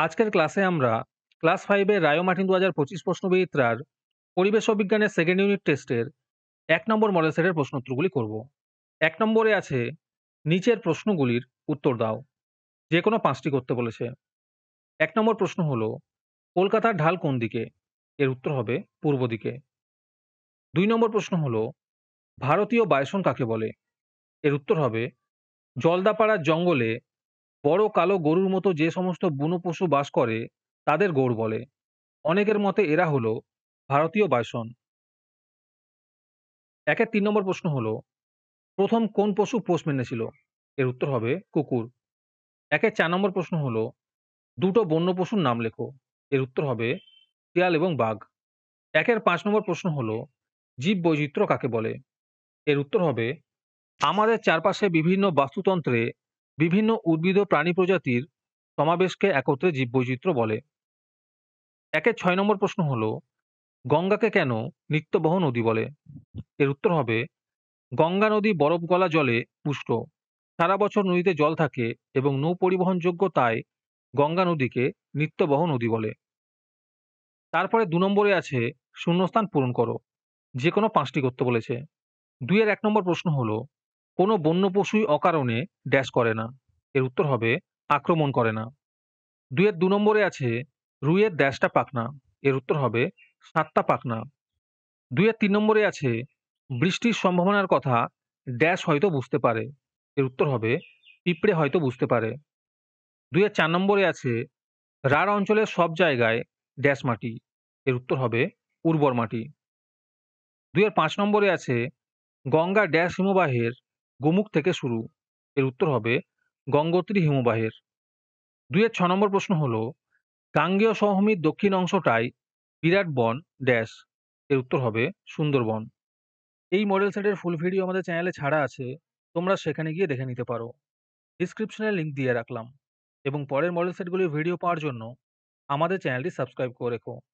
আজকের ক্লাসে আমরা ক্লাস 5 এর রায়ো মার্টিন 2025 প্রশ্নবিচিত্রার পরিবেশ ও বিজ্ঞানের সেকেন্ড ইউনিট টেস্টের 1 নম্বর মডেল সেটের প্রশ্নোত্তরগুলি করব। 1 নম্বরে আছে নিচের প্রশ্নগুলির উত্তর দাও। যে কোনো 5টি করতে বলেছে। 1 নম্বর প্রশ্ন হলো কলকাতার ঢাল কোন দিকে? এর উত্তর হবে পূর্ব দিকে। 2 নম্বর প্রশ্ন হলো ভারতীয় বায়সন কাকে বলে? এর উত্তর হবে জলদাপাড়ার জঙ্গলে বড় কালো গরুর মতো যে সমস্ত বুনো পশু বাস করে তাদের গৌড় বলে। অনেকের মতে এরা হলো ভারতীয় বাইসন। 1-এর 3 নম্বর প্রশ্ন হলো প্রথম কোন পশু পোষ মেনেছিল? এর উত্তর হবে কুকুর। 1-এর 4 নম্বর প্রশ্ন হলো দুটো বন্য পশুর নাম লেখো। এর উত্তর হবে শিয়াল এবং বাঘ। 1-এর 5 নম্বর প্রশ্ন হলো জীব বৈচিত্র্য কাকে বলে? এর উত্তর হবে আমাদের চারপাশে বিভিন্ন বাস্তুতন্ত্রে বিভিন্ন উদ্ভিদ ও প্রাণী প্রজাতির সমাবেশকে একত্রে জীববৈচিত্র্য বলে। 1-এর 6 নম্বর প্রশ্ন হলো গঙ্গাকে কেন নিত্যবহ নদী বলে? এর উত্তর হবে গঙ্গা নদী বরফ গলা জলে পুষ্ট। সারা বছর নদীতে জল থাকে এবং নৌ পরিবহনযোগ্য, তাই গঙ্গা নদীকে নিত্যবহ নদী বলে। তারপরে 2 নম্বরে আছে শূন্যস্থান পূরণ করো। যে কোনো 5টি করতে বলেছে। 2-এর 1 নম্বর প্রশ্ন হলো কোনো বন্য পশুই অকারণে ড্যাশ করে না। এর উত্তর হবে আক্রমণ করে না। 2-এর 2 নম্বরে আছে রুইয়ের ড্যাশটা পাখনা। এর উত্তর হবে 7টা পাখনা। 2-এর 3 নম্বরে আছে বৃষ্টির সম্ভাবনার কথা ড্যাশ হয়তো বুঝতে পারে। এর উত্তর হবে পিঁপড়ে হয়তো বুঝতে পারে। 2-এর 4 নম্বরে আছে রাঢ় অঞ্চলের সব জায়গায় ড্যাশ মাটি। এর উত্তর হবে উর্বর মাটি। 2-এর 5 নম্বরে আছে গঙ্গা ড্যাশ হিমবাহের গোমুখ থেকে শুরু। এর উত্তর হবে গঙ্গোত্রী হিমবাহের। 2-এর 6 নম্বর প্রশ্ন হলো গাঙ্গেয় সমভূমির দক্ষিণ অংশটাই বিরাট বন ড্যাশ। এর উত্তর হবে সুন্দরবন। এই মডেল সেটের ফুল ভিডিও আমাদের চ্যানেলে ছাড়া আছে, তোমরা সেখানে গিয়ে দেখে নিতে পারো। ডিসক্রিপশনে লিংক দিয়ে রাখলাম এবং পরের মডেল সেটগুলির ভিডিও পাওয়ার জন্য আমাদের চ্যানেলটি সাবস্ক্রাইব করে রেখো।